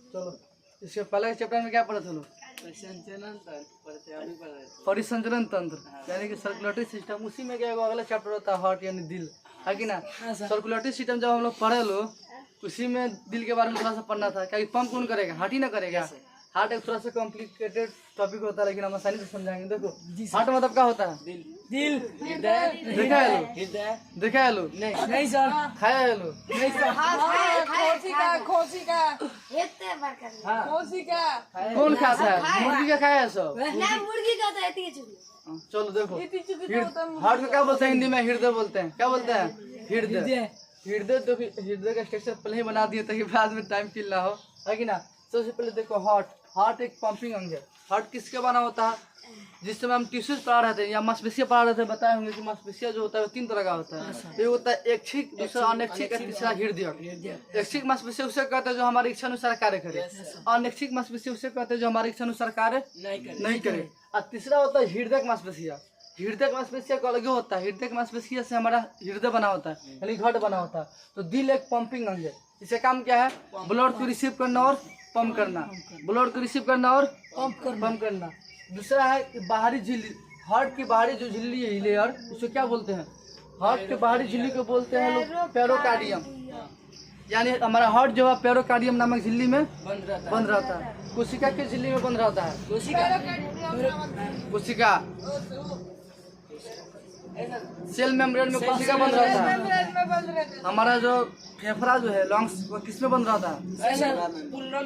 चलो इसके पहले चैप्टर में क्या पढ़ा था लोग? परिसंचरण तंत्र यानी कि सर्कुलेटरी सिस्टम। उसी में क्या अगला चैप्टर होता है हार्ट यानी दिल, है कि ना। सर्कुलेटरी सिस्टम जब हम लोग पढ़े लो उसी में दिल के बारे में थोड़ा सा पढ़ना था। क्या पंप कौन करेगा? हार्ट ही ना करेगा। हार्ट एक थोड़ा सा कॉम्प्लिकेटेड टॉपिक होता है लेकिन हम आसानी से समझाएंगे। देखो हार्ट मतलब क्या होता है? दिल। देखा है लो? देखा है लो? नहीं सर। खाया है लो? नहीं सर। कौन खाता है? मुर्गी का खाया है सब? मुर्गी का होता है। चलो देखो हार्ट को क्या बोलते हैं? हिंदी में हृदय बोलते हैं। क्या बोलते हैं? हृदय। हृदय तो हृदय का स्ट्रक्चर पहले ही बना दिए ताकि बाद में टाइम किल ना हो, है कि ना। सबसे पहले देखो हार्ट एक पंपिंग अंग है। हार्ट किसके बना होता है? जिस समय हम टिश्यूज पढ़ा रहे थे या मांसपेशियां पढ़ा रहे थे बताए होंगे कि मांसपेशियां जो होता है वो 3 तरह का होता है। एक होता है ऐच्छिक, दूसरा अनैच्छिक और तीसरा हृदय। ऐच्छिक मांसपेशियां उसे कहते हैं जो हमारी इच्छा अनुसार कार्य करे। अनैच्छिक मांसपेशियां उसे कहते हैं जो हमारी इच्छा अनुसार कार्य नहीं करे। और तीसरा होता है हृदय मांसपेशियां। हृदय मांसपेशियां का अलग होता है। हृदय मांसपेशियां से हमारा हृदय बना होता है यानी घट बना होता है। तो दिल एक पंपिंग अंग है। इसका काम क्या है? ब्लड को रिसीव करना और पंप करना। ब्लड को रिसीव करना और पंप करना। दूसरा है कि बाहरी झिल्ली। हार्ट की बाहरी जो झिल्ली है लेयर, उसको क्या बोलते हैं? हार्ट के बाहरी झिल्ली को बोलते हैं लोग पेरिकार्डियम। यानी हमारा हार्ट जो है पेरिकार्डियम नामक झिल्ली में बंद रहता है। कोशिका की झिल्ली में बंद रहता है। कोशिका सेल मेम्ब्रेन में कोशिका बंद रहता है। हमारा जो फेफड़ा जो है लंग्स वो किस में बंद रहता है? प्लूरल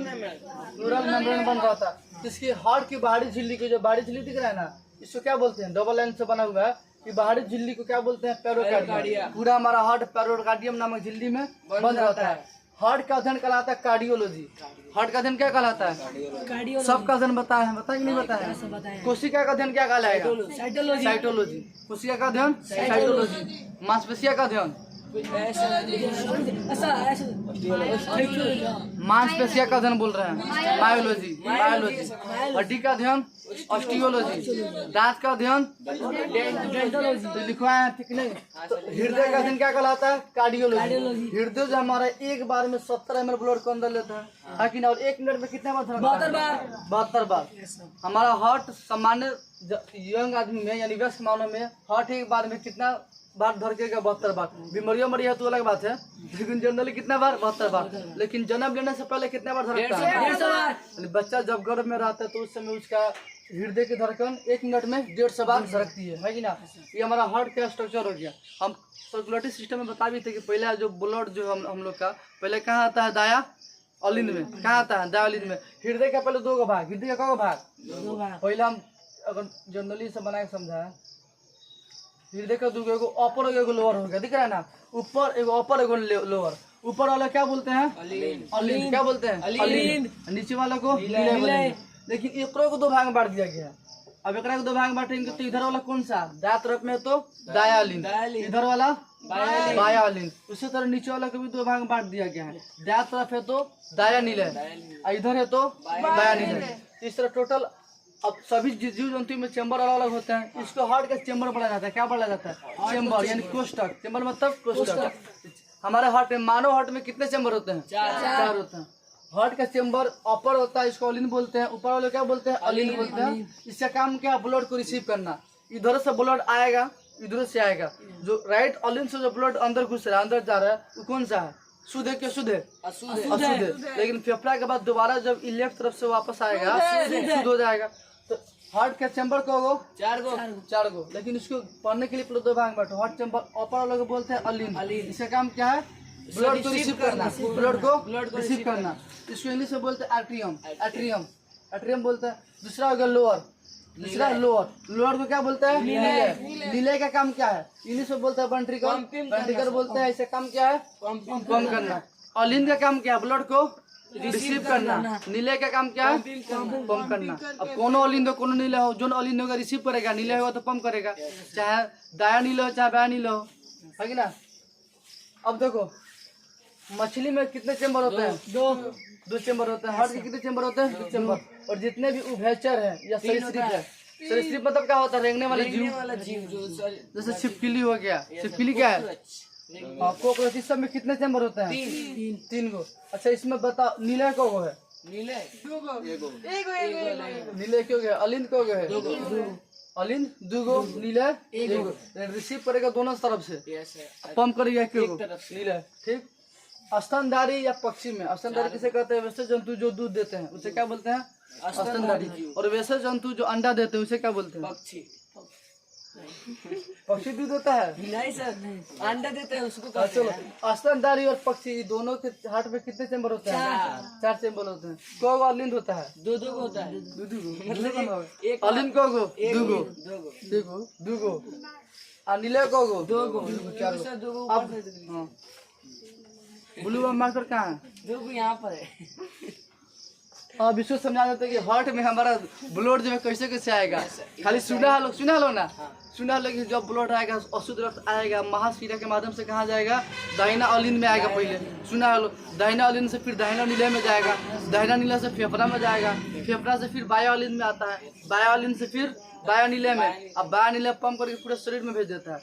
मेम्ब्रेन में बंद रहता है। इसकी हार्ट की बाहरी झिल्ली को, जो बाहरी झिल्ली दिख रहा है ना, इसको क्या बोलते हैं? डबल लाइन से बना हुआ है कि बाहरी झिल्ली को क्या बोलते हैं? पेरिकार्डियम। पूरा हमारा हार्ट पेरिकार्डियम नामक झिल्ली में बंद रहता है। हार्ट का अध्ययन कहलाता है कार्डियोलॉजी। हार्ट का अध्ययन क्या कहलाता है? सबका अध्ययन बताया है, बताया कि नहीं बताया है? कोशिका का अध्ययन क्या कहलाएगा? साइटोलॉजी। कोशिका का अध्ययन साइटोलॉजी। मांसपेशिया का अध्ययन मांसपेशिया का अध्ययन बोल रहे हैं बायोलॉजी। हड्डी का अध्ययन ऑस्टियोलॉजी। दांत का अध्ययन लिखवाया है, ठीक नहीं? तो हृदय का अध्ययन क्या कहलाता है? कार्डियोलॉजी। हृदय जो हमारा एक बार में 70 ml ब्लड को अंदर लेता है कि ना, और 1 मिनट में कितने बार? 72 बार। हमारा हार्ट सामान्य यंग आदमी में यानी व्यस्क मानव में हार्ट एक बार में कितना बार धड़केगा? 72 बार। बीमारियों मरी है तो अलग बात है, लेकिन जनरली कितना बार? 72 बार। लेकिन जन्म लेने से पहले कितने बार धड़कता है? 150 बार। बच्चा जब गर्भ में रहता है तो उस समय उसका हृदय की धड़कन 1 मिनट में 150 बार धड़कती है कि ना। ये हमारा हार्ट का स्ट्रक्चर हो गया। हम सर्कुलेटरी सिस्टम में बता भी थे कि पहले जो ब्लड जो हम लोग का पहले कहाँ आता है? दाया अलिंद में। कहाँ आता है? दाया अलिंद में। हृदय का पहले 2 भाग। हृदय का 2 भाग? पहले हम अगर जनरली से बना के समझा, हृदय का 2 एगो अपर और एगो लोअर हो गया, दिख रहा है ना। ऊपर एगो अपर एगो लोअर। ऊपर वाला क्या बोलते हैं? अलिंद। क्या बोलते हैं? अलिंद। नीचे वाला को विलय। लेकिन एकरो को 2 भाग में बांट दिया गया है। अब एकरा को 2 भाग में बांटेंगे तो इधर वाला कौन सा? दाया तरफ में तो दाया अलिंद, इधर वाला बाया अलिंद। उसी तरह नीचे वाला को भी 2 भाग में बांट दिया गया है। दाया तरफ है तो दाया नीलय, इधर है तो बाया नीलय। इस तरह टोटल अब सभी जीव जंतु में चेम्बर अलग अलग होते हैं। इसको हार्ट का चेम्बर बोला जाता है। क्या बोला जाता है? चेम्बर यानी कोष्ठक। चेम्बर मतलब कोष्ठक। हमारे हार्ट में, मानव हार्ट में कितने चेम्बर होते हैं? 4 होते हैं। हार्ट का चेम्बर अपर होता है, इसको अलिंद बोलते हैं। ऊपर वाले क्या बोलते हैं? अलिंद बोलते हैं। इसका काम क्या? ब्लड को रिसीव करना। इधर से ब्लड आएगा, इधर से आएगा। जो राइट अलिंद से जो ब्लड अंदर घुस रहा है, अंदर जा रहा है, वो कौन सा है? शुद्ध है? क्या शुद्ध है? अशुद्ध है। लेकिन फेफड़ा के बाद दोबारा जब लेफ्ट तरफ से वापस आएगा शुद्ध हो जाएगा। तो हार्ट का चैम्बर को 4 गो। लेकिन इसको पढ़ने के लिए 2 भाग में बांटो। हार्ट चैम्बर अपर वाले को बोलते हैं अलिंद। इसका काम क्या है? ब्लड को रिसीव करना। ब्लड को रिसीव करना। इसको इंग्लिश में बोलते हैं एट्रियम। एट्रियम बोलते हैं। दूसरा हो गया लोअर। लोअर को क्या बोलते हैं? नीले का काम क्या है? इंग्लिश में बोलते हैं वेंट्रिकल बोलते हैं। इसका काम क्या है? पंप करना। अलिंद का काम क्या है? ब्लड को रिसीव करना। नीले का काम क्या है? पंप करना। अब कोनो अलिंद हो कोनो नीला हो, जो अलिंद होगा रिसीव करेगा, नीला होगा तो पंप करेगा। चाहे दाया नीला हो चाहे बाया नीला हो, है कि ना। अब देखो मछली में कितने चेम्बर होते हैं? 2 चेम्बर होते हैं। हार्ट के कितने चेम्बर होते हैं? 2 चेम्बर। और जितने भी उभयचर है या सरीसृप है, सरीसृप मतलब क्या होता है? रेंगने वाले जीव। जैसे छिपकली हो गया। छिपकली क्या है? कॉकरोच। इस सब में कितने चेम्बर होते हैं? 3 गो। अच्छा इसमें बताओ नीला को है नीले नीले क्यों गया, अलिंद क्यों गया है, अलिंद दूगो, नीले एगो। रिसीव करेगा दोनों तरफ से, पंप करेगा क्यों नीले, ठीक। स्तनधारी या पक्षी में, स्तनधारी किसे कहते हैं, वैसे जंतु जो दूध देते हैं उसे क्या बोलते हैं, स्तनधारी। और वैसे जंतु जो अंडा देते हैं उसे क्या बोलते हैं, पक्षी। पक्षी दूध देता है, नहीं सर, अंडा देते हैं उसको कहते चलो। हैं। स्तनधारी और पक्षी दोनों के हार्ट में कितने चैम्बर होते हैं, 4 चैम्बर होते हैं। को अलिंद होता है, दो को होता है, मतलब अलिंद को दूगो और नीले को दो अब हाँ। ब्लू मार्कर कहाँ है, दो यहाँ पर है। हाँ विश्व समझा देते कि हार्ट में हमारा ब्लड जो है कैसे कैसे आएगा। खाली सुना लो ना, सुना लो कि जब ब्लड आएगा अशुद्ध रक्त आएगा महाशिरा के माध्यम से कहाँ जाएगा, दाहिना अलिंद में आएगा। पहले सुना लो, दाहिना अलिंद से फिर दाहिना नीले में जाएगा, दाहिना नीले से फेफड़ा में जाएगा, फेफड़ा से फिर बाया अलिंद में आता है, बाया अलिंद से फिर बाया नीले में। अब बाया नीले पंप करके पूरे शरीर में भेज देता है।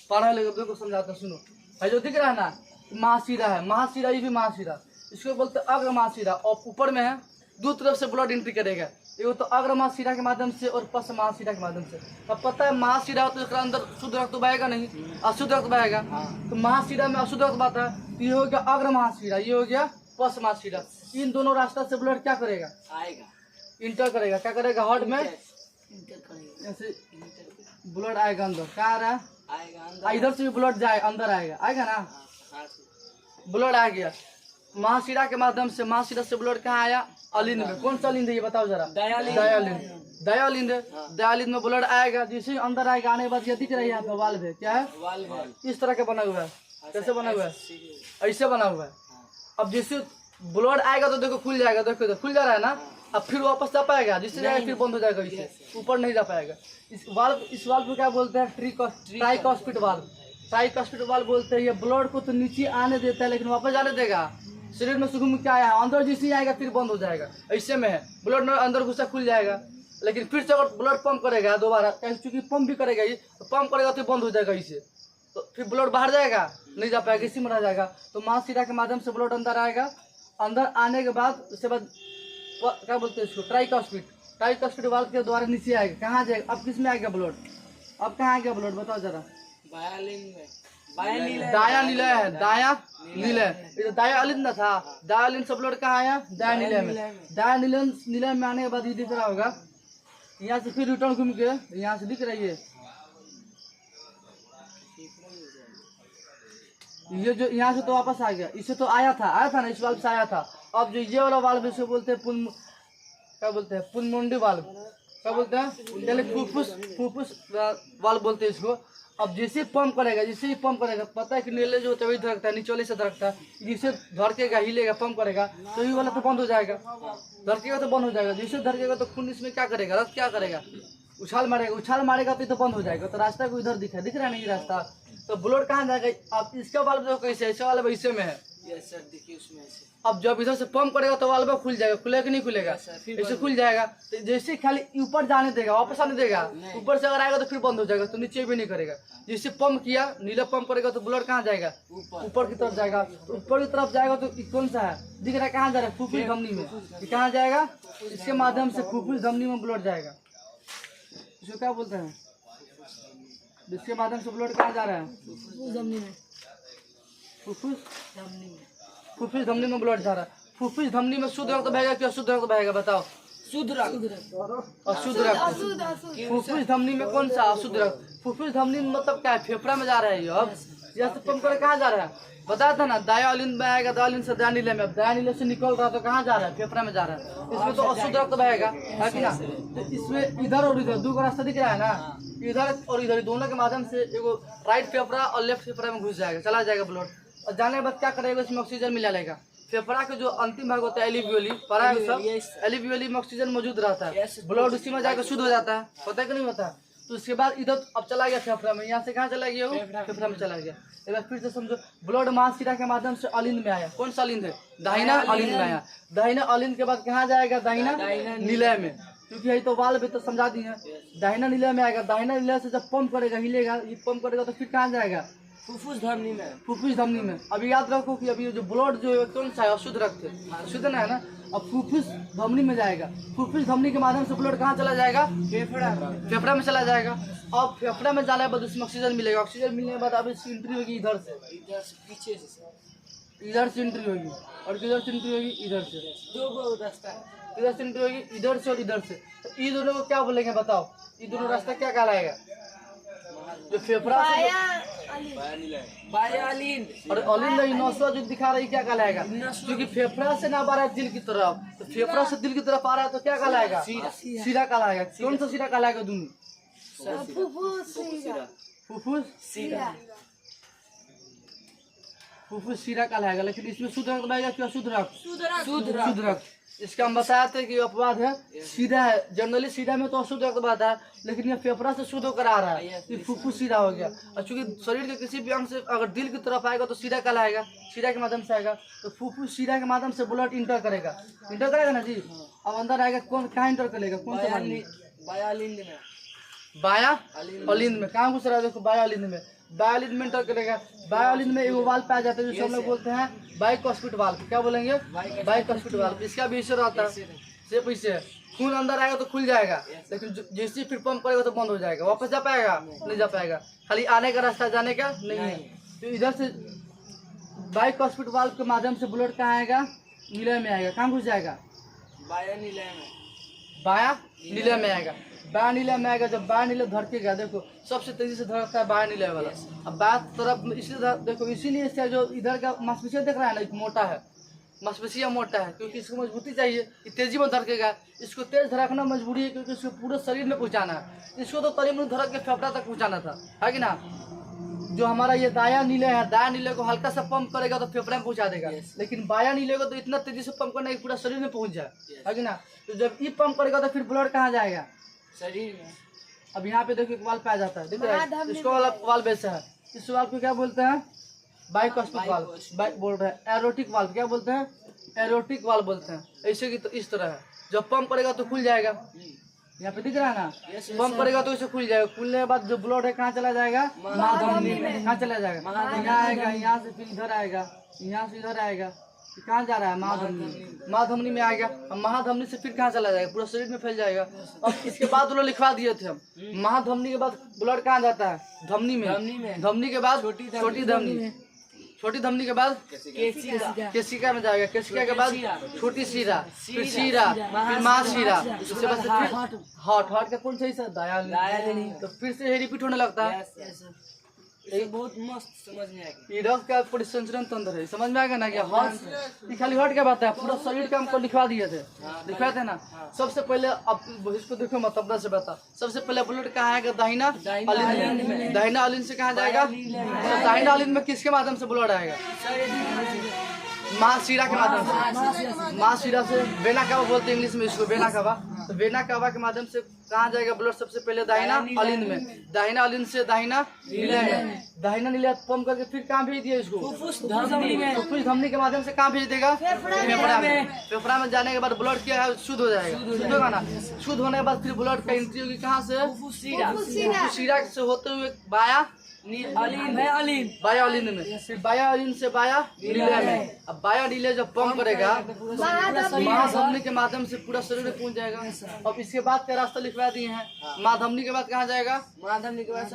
पढ़ा लेकर को समझाता, सुनो भाई जो दिख रहा है ना महाशिरा है, महाशिरा ये भी महाशिरा, इसको बोलते अग्र महाशिरा। और ऊपर में है दो तरफ से ब्लड एंट्री करेगा, एगो तो अग्र महाशिरा के माध्यम से और पश्च महाशिरा के माध्यम से। अब पता है महाशिरा तो इसका अंदर शुद्ध रक्त तो बहेगा नहीं, अशुद्ध रक्त बहेगा। तो महाशिरा में अशुद्ध रक्त बहता है, तो ये हो गया अग्र महाशिरा, ये हो गया पश्च महाशिरा। इन दोनों रास्ता से ब्लड क्या करेगा, आएगा, इंटर करेगा। क्या करेगा, हार्ट में इंटर करेगा, ऐसे ब्लड आएगा अंदर। क्या आ रहा है, आएगा इधर से भी ब्लड जाए अंदर आएगा ना, ब्लड आ गया महाशिरा के माध्यम से। महाशिरा से ब्लड कहाँ आया, अलिंद में। कौन सा अलिंद है ये बताओ जरा, दयालिंद में ब्लड आएगा। जैसे अंदर आएगा, आने के बाद ये दिख रहा है यहाँ पे वाल्व है, क्या है, इस तरह का बना हुआ है। कैसे बना हुआ है, ऐसे बना हुआ है। अब जैसे ब्लड आएगा तो देखो खुल जाएगा, देखो खुल जा रहा है ना। अब फिर वापस जा पाएगा, जिससे जाएगा फिर बंद हो जाएगा, इससे ऊपर नहीं जा पाएगा। इस वाल्व को क्या बोलते हैं, ट्राइकॉस्पिड वाल्व। ट्राइकॉस्पिड वाल्व बोलते हैं। ये ब्लड को तो नीचे आने देता है लेकिन वापस जाने देगा। शरीर में सुगम क्या है, अंदर जैसे आएगा फिर बंद हो जाएगा। ऐसे में है, ब्लड अंदर घुसा खुल जाएगा, लेकिन फिर से अगर ब्लड पंप करेगा दोबारा, क्योंकि पंप भी करेगा ये, तो पंप करेगा तो बंद हो जाएगा इसे, तो फिर ब्लड बाहर जाएगा, नहीं जा पाएगा, इसी में रह जाएगा। तो महाशिरा के माध्यम से ब्लड अंदर आएगा। अंदर आने के बाद उसके बाद क्या बोलते हैं इसको, ट्राइकॉस्पिड वाल्व के द्वारा नीचे आएगा। कहाँ जाएगा, अब किस में आएगा ब्लड, अब कहाँ आएगा ब्लड बताओ जरा, दाया नीले है, दाया नीले। ये दाया अलिंद ना था, दाया अलिंद सब ब्लड कहाँ आया, दाया नीले में। दाया नीले में आने के बाद ये दिख रहा होगा, यहाँ से फिर रिटर्न घूम के यहाँ से दिख रही है, ये जो यहाँ से तो वापस आ गया, इससे तो आया था ना, इस वाल्व से आया था। अब जो ये वाला वाल्व इसको बोलते हैं पुलमुंडी वाल्व। क्या बोलते हैं, फुफ्फुस वाल्व बोलते हैं इसको। अब जैसे पंप करेगा, पता है कि नीले जो होता है वही धड़कता है, नीचे वाले से धड़कता है। जिसे धड़केगा, हिलेगा, पंप करेगा तो ये वाला तो बंद हो जाएगा, धड़केगा तो बंद हो जाएगा। जिसे धड़केगा तो खून इसमें क्या करेगा, रक्त क्या करेगा, उछाल मारेगा तो बंद हो जाएगा। तो रास्ता को इधर दिख रहा है नहीं रास्ता, तो ब्लड कहाँ जाएगा। अब इसका वाल्व जो कैसे, ऐसे वाल्व ऐसे में है, सर देखिए उसमें ऐसे। अब जब इधर से पंप करेगा तो वाल्व खुल जाएगा, खुलेगा कि नहीं खुलेगा, ऐसे खुल जाएगा। तो जैसे खाली ऊपर जाने देगा, वापस आने देगा, ऊपर से अगर आएगा तो फिर बंद हो जाएगा, तो नीचे भी नहीं करेगा। जैसे पंप किया, नीला पंप करेगा तो ब्लड कहाँ जाएगा, ऊपर की तरफ जाएगा। तो ऊपर की तरफ जाएगा तो कौन सा है दिख रहा है, कहाँ जा रहा है, फुफ्फुस धमनी में। कहाँ जाएगा, इसके माध्यम से फुफ्फुस धमनी में ब्लड जाएगा। इसको क्या बोलते हैं, जिसके माध्यम से ब्लड कहाँ जा रहा है, फुफ्फुस धमनी में ब्लड जा रहा है। फुफ्फुस धमनी में शुद्ध रक्त बहेगा कि अशुद्ध रक्त बहेगा बताओ, शुद्ध रक्त, अशुद्ध रक्त। फुफ्फुस धमनी में कौन सा, अशुद्ध रक्त। फुफ्फुस धमनी में मतलब क्या है, फेफड़ा में जा रहा है ये। अब यहाँ से पंप कर कहाँ जा रहा है, बताया था ना, दाया अलिंद में आएगा, दाया अलिंद से दाया नीले में। अब दाया नीले से निकल रहा है तो कहाँ जा रहा है, फेफड़ा में जा रहा है। इसमें तो अशुद्ध रक्त बहेगा, है कि ना। तो इसमें इधर और इधर दो रास्ता दिख रहा है ना, इधर और इधर दोनों के माध्यम से एगो राइट फेफड़ा और लेफ्ट फेफड़ा में घुस जाएगा, चला जाएगा ब्लड। और जाने के बाद क्या करेगा, इसमें ऑक्सीजन मिला लेगा। फेफड़ा के जो अंतिम भाग होता है एलिवियोली, पढ़ा है सब, एलिवियोली में ऑक्सीजन मौजूद रहता है, ब्लड उसी में जाकर शुद्ध हो जाता है, पता है कि नहीं होता। तो उसके बाद इधर अब चला गया फेफड़ा में, यहाँ से कहाँ चला गया, वो फेफड़ा में चला गया। एक बार फिर से समझो, ब्लड महाशिरा के माध्यम से अलिंद में आया। कौन सा अलिंद है, दाहिना अलिंद में आया। दाहिना अलिंद के बाद कहाँ जाएगा, दाहिना नीलय में, क्योंकि यही तो वाल्व है तो समझा दी है। दाहिना नीलय में आएगा, दाहिना नीलय से जब पंप करेगा, हिलेगा, ये पंप करेगा तो फिर कहाँ जाएगा, फुफ्फुस धमनी में। फुफ्फुस धमनी में। अभी याद रखो कि अभी जो ब्लड जो है कौन सा है, अशुद्ध रक्त है, शुद्ध ना है ना। अब फुफ्फुस धमनी में जाएगा, फुफ्फुस धमनी के माध्यम से ब्लड कहाँ चला जाएगा, फेफड़ा। फेफड़ा में चला जाएगा। अब फेफड़ा में जाने के बाद उसमें ऑक्सीजन मिलेगा, ऑक्सीजन मिलने के बाद अब इसकी एंट्री होगी इधर से, इधर से पीछे से इधर से एंट्री होगी, और किधर से एंट्री होगी, इधर से। दो रास्ता है, इधर से एंट्री होगी, इधर से और इधर से। तो ये दोनों को क्या बोलेंगे बताओ, ये दोनों रास्ता क्या कहलाएगा, जो फेफड़ा से बायालीन और अलिंद नसवा जो दिखा रही क्या कहलाएगा, क्योंकि फेफड़ा से ना आ रहा है दिल की तरफ, तो फेफड़ा से दिल की तरफ आ रहा है तो क्या कहलाएगा, सीधा कहलाएगा। कौन सा सीधा कहलाएगा, दोनों फुफ्फुस फुफ्फुस सीधा कहलाएगा। लेकिन इसमें शुद्ध रक्त बहेगा क्या, शुद्ध रक्त, शुद्ध रक्त। इसका हम बताए थे कि अपवाद है, सीधा है। जनरली सीधा में तो अशुद्ध रक्त बहता है, लेकिन ये फेफड़ा से शुद्ध होकर आ रहा है, ये फुफ्फुस सीधा हो गया। और चूंकि शरीर के किसी भी अंग से अगर दिल की तरफ आएगा तो सीधा कहलाएगा, सीधा के माध्यम से आएगा। तो फुफ्फुस सीधा के माध्यम से ब्लड इंटर करेगा ना जी। अब अंदर आएगा, कौन कहाँ इंटर करेगा, कौन सा बायालीन में, बाया अलिंद में। कहाँ घुस रहा है, देखो बाया अलिंद में, बायोलिन में इंटर करेगा। बायोलिन में एगो वाल्व पाया जाता है जो हम लोग बोलते हैं बाइकॉस्पिट वाल्व। क्या बोलेंगे, बाइकॉस्पिट वाल्व। इसका भी इशू रहता है, सिर्फ इससे खून अंदर आएगा तो खुल जाएगा, लेकिन जैसे फिर पंप करेगा तो बंद हो जाएगा, वापस जा पाएगा नहीं, जा पाएगा। खाली आने का रास्ता, जाने का नहीं है। तो इधर से बाइकॉस्पिट वाल्व के माध्यम से ब्लड कहाँ आएगा, नीले में आएगा। कहाँ घुस जाएगा, बाया नीले में, बाया नीले में आएगा। बाया नीले में आएगा, जब बाया नीले धड़केगा, देखो सबसे तेजी से धड़कता है बाया नीले वाला। अब बाया तरफ इसलिए देखो, इसीलिए इसका जो इधर का मांसपेशिया देख रहा है ना, मोटा है, मांसपेशिया मोटा है, क्योंकि इसको मजबूती चाहिए, ये तेजी में धड़केगा। इसको तेज धड़कना मजबूरी है, क्योंकि इसको पूरे शरीर में पहुंचाना है। इसको तो करीब धड़क के फेफड़ा तक पहुंचाना था, है कि ना। जो हमारा ये दाया नीले है, दाया नीले को हल्का सा पंप करेगा तो फेफड़े में पहुंचा देगा, लेकिन बाया नीले को तो इतना तेजी से पंप करना है पूरा शरीर में पहुंच जाए, है कि ना। तो जब ये पंप करेगा तो फिर ब्लड कहाँ जाएगा, शरीर में। अब यहाँ पे देखो एक वाल्व पाया जाता है, देखो इसको वाला वाल्व ऐसा है। इस वाल्व को क्या बोलते हैं, बाइकॉस्पिट वाल्व बोल रहे हैं। एरोटिक वाल्व क्या बोलते हैं, एरोटिक वाल्व बोलते हैं। ऐसे की तो इस तरह है, जब पंप करेगा तो खुल जाएगा, यहाँ पे दिख रहा है ना, पंप करेगा तो इसे खुल जाएगा। खुलने के बाद जो ब्लड है कहाँ चला जाएगा, महाधमनी में। कहाँ चला जाएगा, यहाँ आएगा, यहाँ से फिर इधर आएगा, यहाँ से इधर आएगा, कहाँ जा रहा है, महाधमनी। महाधमनी में आएगा, अब महाधमनी से फिर कहाँ चला जाएगा, पूरा शरीर में फैल जाएगा। अब इसके बाद लोग लिखवा दिए थे हम, महाधमनी के बाद ब्लड कहाँ जाता है, धमनी में। धमनी के बाद छोटी धमनी, छोटी धमनी के बाद केशिका में जाएगा, केशिका के बाद छोटी शीरा, फिर शीरा, फिर महाशीरा, उसके बाद फिर हार्ट का कौन सा हिस्सा, दायां। तो फिर से ये रिपीट होने लगता है। ये बहुत मस्त समझ में आएगा। ये रक्त का परिसंचरण तंत्र है, समझ में आएगा ना। क्या हार्ट, खाली हार्ट क्या बात है, पूरा शरीर का हमको लिखवा दिए थे, लिखवाए थे ना। सबसे पहले अब इसको देखो मतलब से बता, सबसे पहले ब्लड कहाँ आएगा, दाहिना अलिंद में। दाहिना अलिंद से कहाँ जाएगा, दाहिना अलिंद में किसके माध्यम से ब्लड आएगा, महाशिरा के माध्यम से। महाशिरा से वेना कावा बोलते हैं इंग्लिश में इसको, वेना कावा। तो वेना कावा के माध्यम से कहाँ जाएगा ब्लड, सबसे पहले दाहिना अलिंद में। दाहिना अलिंद से दाहिना नीले में, दाहिना नीले पंप करके फिर कहाँ भेज दिया इसको, फुफ्फुस धमनी के माध्यम से कहाँ भेज देगा, फेफड़ा में। फेफड़ा में जाने के बाद ब्लड क्या है, शुद्ध हो जाएगा, शुद्ध होगा ना। शुद्ध होने के बाद फिर ब्लड का एंट्री होगी कहाँ से, फुफ्फुसीरा से होते हुए बाया बायोलिन में, फिर बायोलिन से बाया नीले में। अब बाया नीले जब पंप करेगा तो महाधमनी के माध्यम से पूरा शरीर में पहुंच जाएगा। अब इसके बाद क्या रास्ता लिखवा दिए हैं, महाधमनी के बाद कहाँ जाएगा, महाधमनी के बाद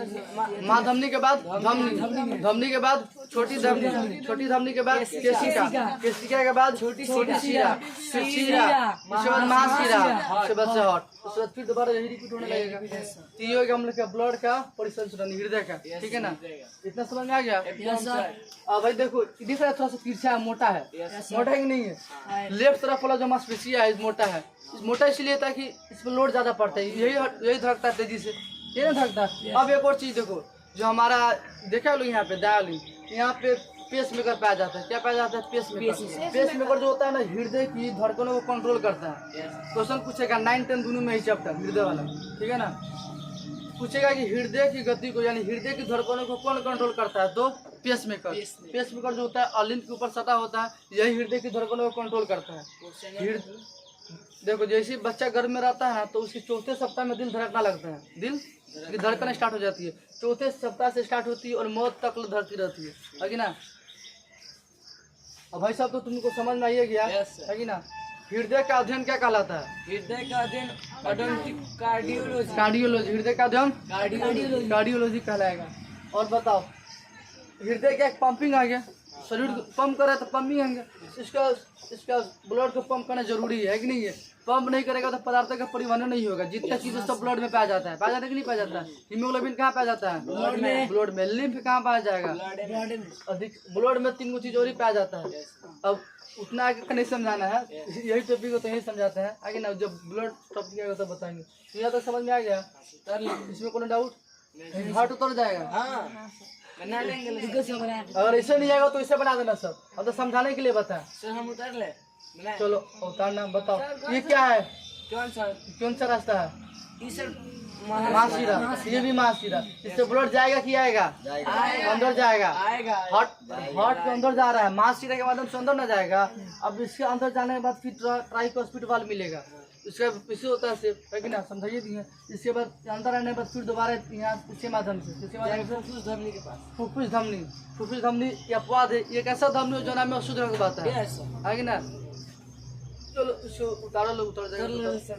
महाधमनी के बाद धमनी, धमनी के बाद छोटी धमनी, छोटी धमनी के बाद केशिका, केशिका के बाद छोटी शीरा, फिर शीरा, उसके बाद महाशीरा, उसके बाद से हार्ट, उसके बाद फिर दोबारा यही रिपीट होने लगेगा। तो ये होगा हम लोग का ब्लड का परिसंचरण, हृदय का, ठीक है ना। इतना समझ में आ गया। अब भाई देखो दिख रहा है थोड़ा सा तिरछा है, मोटा है, मोटा है कि नहीं है। लेफ्ट तरफ वाला जो मांसपेशिया है मोटा है, मोटा इसलिए था कि इसमें लोड ज्यादा पड़ता है, यही धड़कता है तेजी से, ये नहीं धड़कता। अब एक और चीज देखो, जो हमारा देखा लोग यहाँ पे डायलिंग, यहाँ पे पेस मेकर पाया जाता है। क्या पाया जाता है, पेस मेकर। पेस मेकर जो होता है ना, हृदय की धड़कनों को कंट्रोल करता है। क्वेश्चन पूछेगा 9, 10 दोनों में ही चैप्टर हृदय वाला, ठीक है ना। पूछेगा कि हृदय की गति को यानी हृदय की धड़कनों को कौन कंट्रोल करता है, तो पेस मेकर। पेस मेकर जो होता है अलिंद के ऊपर सटा होता है, यही हृदय की धड़कनों को कंट्रोल करता है। देखो जैसे बच्चा गर्भ में रहता है ना, तो उसके चौथे सप्ताह में दिल धड़कना लगता है, दिल की धड़कन स्टार्ट हो जाती है। चौथे सप्ताह से स्टार्ट होती है और मौत तक धरती रहती है कि ना। अब भाई साहब तो तुमको समझ में आइए गया Yes, sir. है कि ना। हृदय का अध्ययन क्या कहलाता है? हृदय का अध्ययन कार्डियोलॉजी कार्डियोलॉजी। हृदय का अध्ययन कार्डियोलॉजी कार्डियोलॉजी कहलाएगा। और बताओ, हृदय का एक पंपिंग आ गया, शरीर को पंप करे तो पंपिंग आएंगे। इसका ब्लड को पंप करना जरूरी है कि नहीं है? पंप नहीं करेगा तो पदार्थों का परिवहन नहीं होगा। जितना चीजें सब ब्लड में पाया जाता है, पाया जाता है कि नहीं पाया जाता है? हीमोग्लोबिन कहाँ पाया जाता है? ब्लड में। लिम्फ कहाँ पाया जाएगा? अधिक ब्लड में 3 चीज और ही पाया जाता है। अब उतना आगे का नहीं समझाना है, यही टॉपिक को तो यही समझाते हैं आगे ना। जब ब्लड टॉपिक आएगा तो बताएंगे। तो यहाँ तक समझ में आ गया? इसमें कोनो डाउट? हार्ट उतर जाएगा। हाँ बना लेंगे अगर ऐसे नहीं आएगा तो इसे बना देना सब। अब तो समझाने के लिए बताएं। सर हम उतर ले बनाए। चलो उतारना बताओ। ये क्या है? कौन सा रास्ता है? ये सर महाशिरा। ये भी महाशिरा। इससे ब्लड जाएगा कि आएगा? अंदर जाएगा। आएगा हार्ट के अंदर जा रहा है, महाशिरा के माध्यम से अंदर न जाएगा। अब इसके अंदर जाने के बाद फिर ट्राइकोस्पिड वाल्व मिलेगा। इसका इसे होता है है कि ना, समझाइए दिए। इसके बाद अंदर आने के बाद फिर दोबारा यहाँ इसके माध्यम से फुफ्फुस धमनी के पास। फुफ्फुस धमनी या अपवाद है। एक ऐसा धमनी है जो नाम में अशुद्ध रंग बात है यस सर। कि ना। चलो इसको उतारो, लोग उतर जाएगा। सर